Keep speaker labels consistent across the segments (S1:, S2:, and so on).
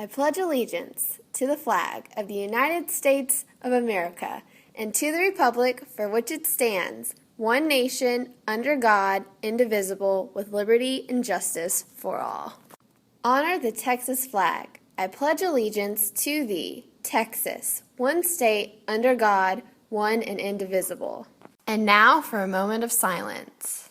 S1: I pledge allegiance to the flag of the United States of America and to the republic for which it stands, one nation, under God, indivisible, with liberty and justice for all. Honor the Texas flag. I pledge allegiance to thee, Texas, one state, under God, one and indivisible. And now for a moment of silence.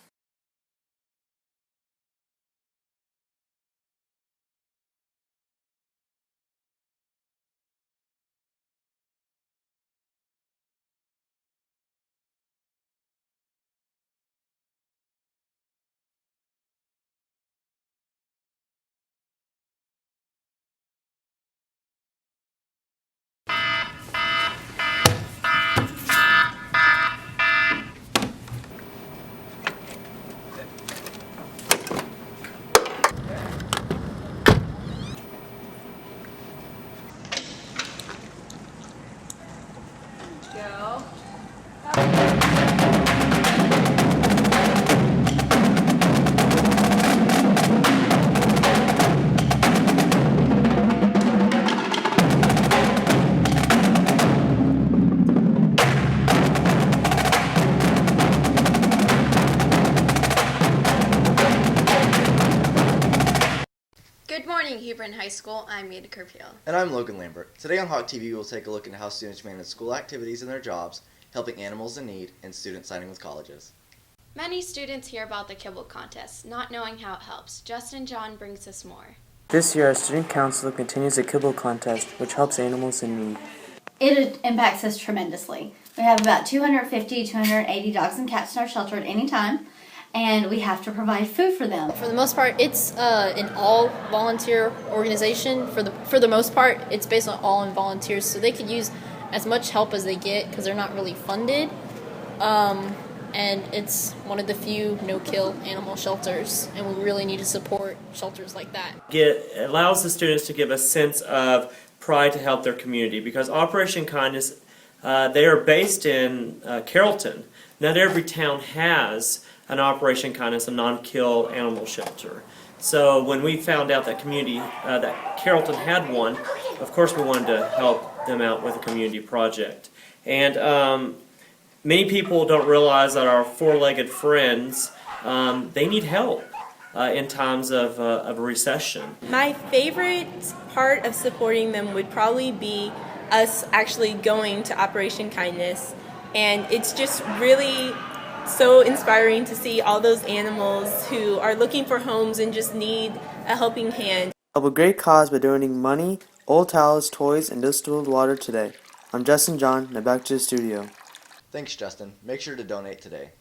S1: Go.
S2: Good morning, Hebron High School. I'm Mita Kerpiel.
S3: And I'm Logan Lambert. Today on Hawk TV, we'll take a look into how students manage school activities and their jobs, helping animals in need, and students signing with colleges.
S2: Many students hear about the Kibble Contest, not knowing how it helps. Justin John brings us more.
S4: This year, our student council continues the Kibble Contest, which helps animals in need.
S5: It impacts us tremendously. We have about 250, 280 dogs and cats in our shelter at any time, and we have to provide food for them.
S6: For the most part, it's an all-volunteer organization. For the most part, it's based on all in volunteers, so they could use as much help as they get because they're not really funded. And it's one of the few no-kill animal shelters, and we really need to support shelters like that.
S7: It allows the students to give a sense of pride to help their community, because Operation Kindness, they are based in Carrollton. Not every town has an Operation Kindness, a non-kill animal shelter. So when we found out that that Carrollton had one, of course we wanted to help them out with a community project. And many people don't realize that our four-legged friends, they need help in times of a recession.
S8: My favorite part of supporting them would probably be us actually going to Operation Kindness. And it's just really so inspiring to see all those animals who are looking for homes and just need a helping hand.
S4: Help a great cause by donating money, old towels, toys, and distilled water today. I'm Justin John, now back to the studio.
S3: Thanks, Justin. Make sure to donate today.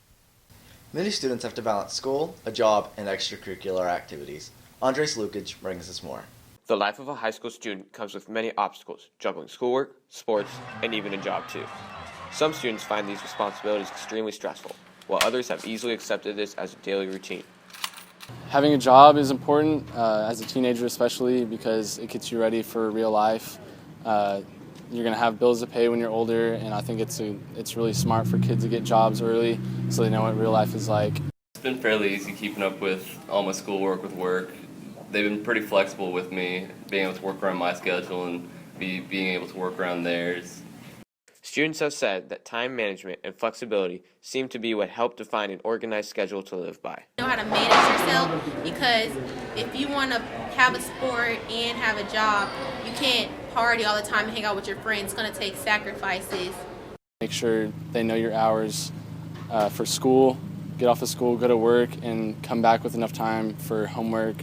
S3: Many students have to balance school, a job, and extracurricular activities. Andres Lukic brings us more.
S9: The life of a high school student comes with many obstacles, juggling schoolwork, sports, and even a job too. Some students find these responsibilities extremely stressful, while others have easily accepted this as a daily routine.
S10: Having a job is important, as a teenager especially, because it gets you ready for real life. You're going to have bills to pay when you're older, and I think it's really smart for kids to get jobs early so they know what real life is like.
S11: It's been fairly easy keeping up with all my schoolwork with work. They've been pretty flexible with me, being able to work around my schedule and being able to work around theirs.
S9: Students have said that time management and flexibility seem to be what help define an organized schedule to live by.
S12: Know how to manage yourself, because if you want to have a sport and have a job, you can't party all the time and hang out with your friends. It's going to take sacrifices.
S10: Make sure they know your hours for school, get off of school, go to work, and come back with enough time for homework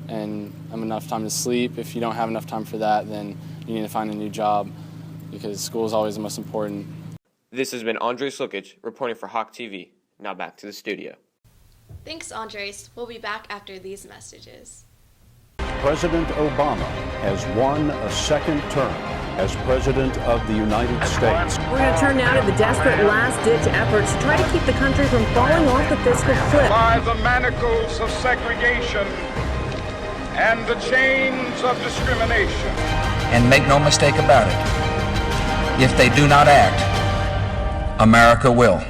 S10: and enough time to sleep. If you don't have enough time for that, then you need to find a new job, because school is always the most important.
S9: This has been Andres Lukic reporting for Hawk TV. Now back to the studio.
S2: Thanks, Andres. We'll be back after these messages.
S13: President Obama has won a second term as President of the United States.
S14: We're going to turn now to the desperate last-ditch efforts to try to keep the country from falling off the fiscal cliff.
S15: By the manacles of segregation and the chains of discrimination.
S16: And make no mistake about it, if they do not act, America will.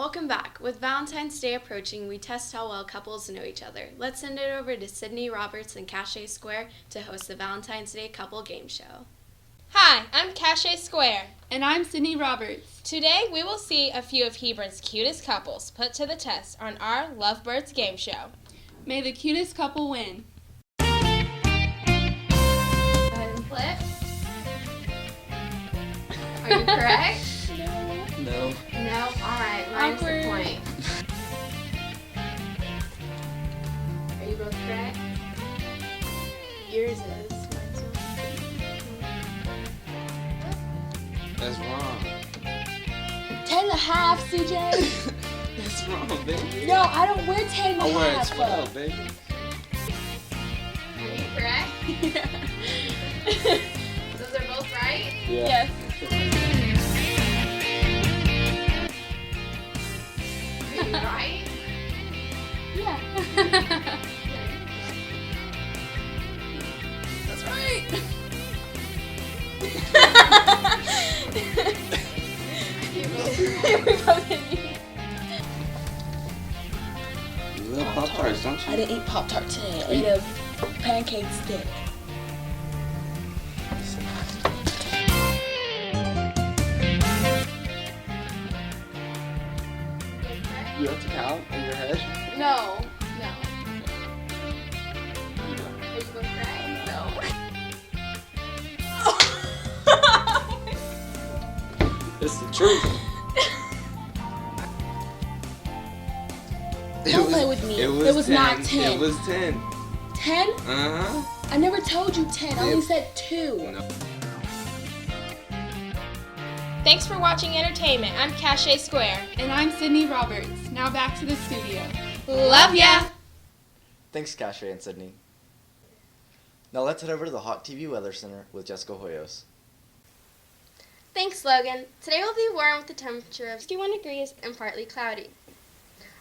S2: Welcome back. With Valentine's Day approaching, we test how well couples know each other. Let's send it over to Sydney Roberts in Cache Square to host the Valentine's Day Couple Game Show.
S17: Hi, I'm Cache Square.
S18: And I'm Sydney Roberts.
S17: Today we will see a few of Hebron's cutest couples put to the test on our Lovebirds game show.
S18: May the cutest couple win.
S2: Go ahead and flip. Are you correct?
S3: No.
S2: No? Alright, minus the point. Are you both correct? Yours is.
S19: That's wrong.
S17: 10.5, CJ.
S19: That's wrong, baby.
S17: No, I don't wear 10.5.
S19: I wear 12, baby.
S2: Are you correct?
S17: Yeah.
S2: Those are both right?
S19: Yeah.
S17: Yes.
S2: Are you right?
S17: Yeah.
S2: That's right. You both
S19: You love Pop-Tarts, don't you?
S17: I didn't eat Pop-Tart today. I ate a pancake stick.
S19: You have to count in your head?
S2: No. Are you both correct? No.
S19: It's the truth.
S17: Don't play with me. It was
S19: 10.
S17: not 10.
S19: It was 10.
S17: 10?
S19: Uh-huh.
S17: I never told you 10. I only said 2.
S19: No.
S17: Thanks for watching Entertainment. I'm Cache Square.
S18: And I'm Sydney Roberts. Now back to the studio.
S17: Love ya!
S3: Thanks, Cache and Sydney. Now let's head over to the Hawk TV Weather Center with Jessica Hoyos.
S1: Thanks, Logan. Today will be warm with a temperature of 61 degrees and partly cloudy.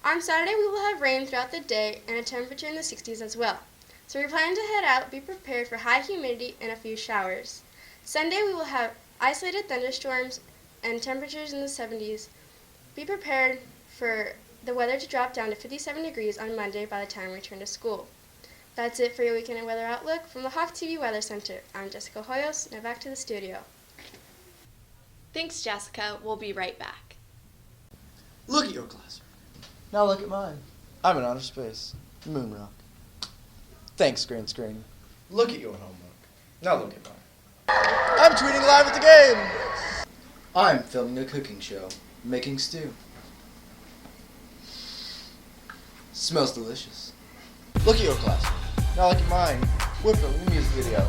S1: On Saturday, we will have rain throughout the day and a temperature in the 60s as well. So if you're planning to head out, be prepared for high humidity and a few showers. Sunday, we will have isolated thunderstorms and temperatures in the 70s. Be prepared for the weather to drop down to 57 degrees on Monday by the time we return to school. That's it for your weekend weather outlook from the Hawk TV Weather Center. I'm Jessica Hoyos. Now back to the studio.
S2: Thanks, Jessica. We'll be right back.
S3: Look at your classroom. Now look at mine. I'm in outer space. Moon rock. Thanks, green screen. Look at your homework. Now look at mine. I'm tweeting live at the game. I'm filming a cooking show, making stew. Smells delicious. Look at your classroom. Now look at mine. We're filming a music video.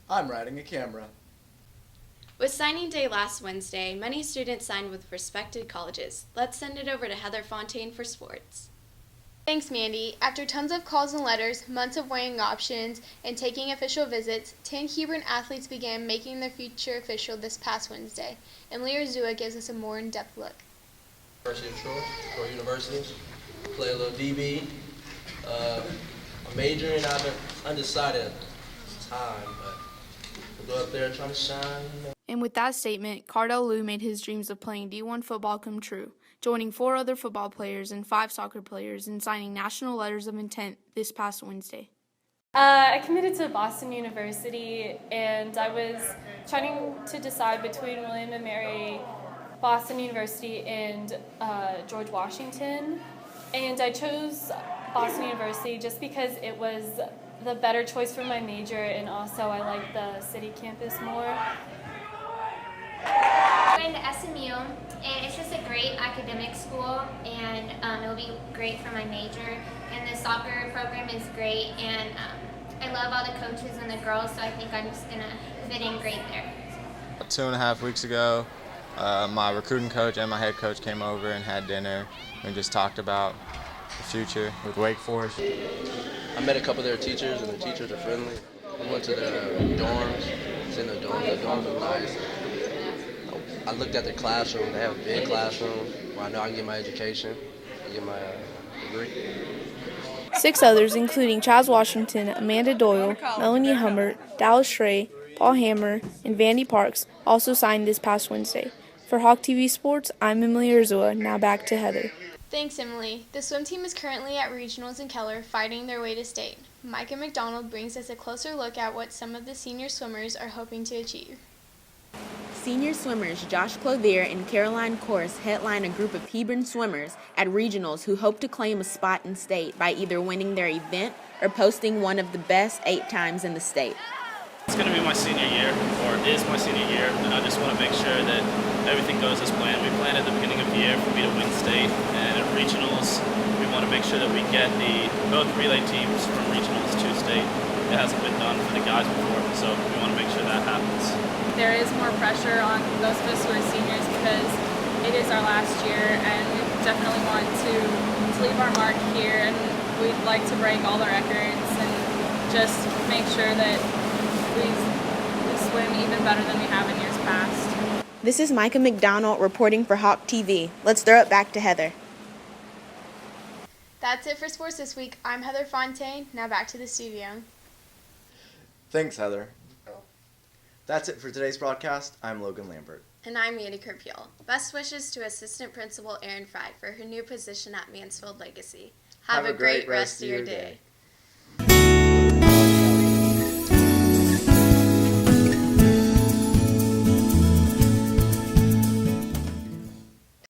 S3: I'm riding a camera.
S2: With signing day last Wednesday, many students signed with respected colleges. Let's send it over to Heather Fontaine for sports.
S20: Thanks, Mandy. After tons of calls and letters, months of weighing options, and taking official visits, 10 Hebron athletes began making their future official this past Wednesday. Emily Urzua gives us a more in-depth look.
S21: University of Troy University. Play a little DB. I'm majoring. I've been undecided at the time, but we'll go up there trying to shine.
S20: And with that statement, Cardell Liu made his dreams of playing D1 football come true, joining 4 other football players and 5 soccer players in signing national letters of intent this past Wednesday.
S22: I committed to Boston University, and I was trying to decide between William & Mary, Boston University, and George Washington. And I chose Boston University just because it was the better choice for my major, and also I like the city campus more.
S23: I'm going to SMU, and it's just a great academic school, and it'll be great for my major. And the soccer program is great, and I love all the coaches and the girls, so I think I'm just going to fit in great there.
S24: 2.5 weeks ago, my recruiting coach and my head coach came over and had dinner and just talked about the future with Wake Forest.
S21: I met a couple of their teachers, and the teachers are friendly. We went to their dorms. It's in the dorms. The dorms are nice. I looked at their classroom. They have a big classroom where I know I can get my education and get my degree.
S5: 6 others, including Chaz Washington, Amanda Doyle, Melanie Humbert, Dallas Schrey, Paul Hammer, and Vandy Parks, also signed this past Wednesday. For Hawk TV Sports, I'm Emily Urzua. Now back to Heather.
S20: Thanks, Emily. The swim team is currently at regionals in Keller fighting their way to state. Micah McDonald brings us a closer look at what some of the senior swimmers are hoping to achieve.
S6: Senior swimmers Josh Clothier and Caroline Kors headline a group of Hebron swimmers at regionals who hope to claim a spot in state by either winning their event or posting one of the best 8 times in the state.
S7: It's going to be my senior year, or it is my senior year, and I just want to make sure that everything goes as planned. We planned at the beginning of the year for me to win state, and at regionals, we want to make sure that we get both relay teams from regionals to state. It hasn't been done for the guys before, so we want to make sure that happens.
S22: There is more pressure on those of us who are seniors because it is our last year, and we definitely want to leave our mark here, and we'd like to break all the records and just make sure that we swim even better than we have in years past.
S6: This is Micah McDonald reporting for Hawk TV. Let's throw it back to Heather.
S20: That's it for sports this week. I'm Heather Fontaine. Now back to the studio.
S3: Thanks, Heather. That's it for today's broadcast. I'm Logan Lambert.
S2: And I'm Mandy Kerpiel. Best wishes to Assistant Principal Erin Fry for her new position at Mansfield Legacy. Have a great rest of your day.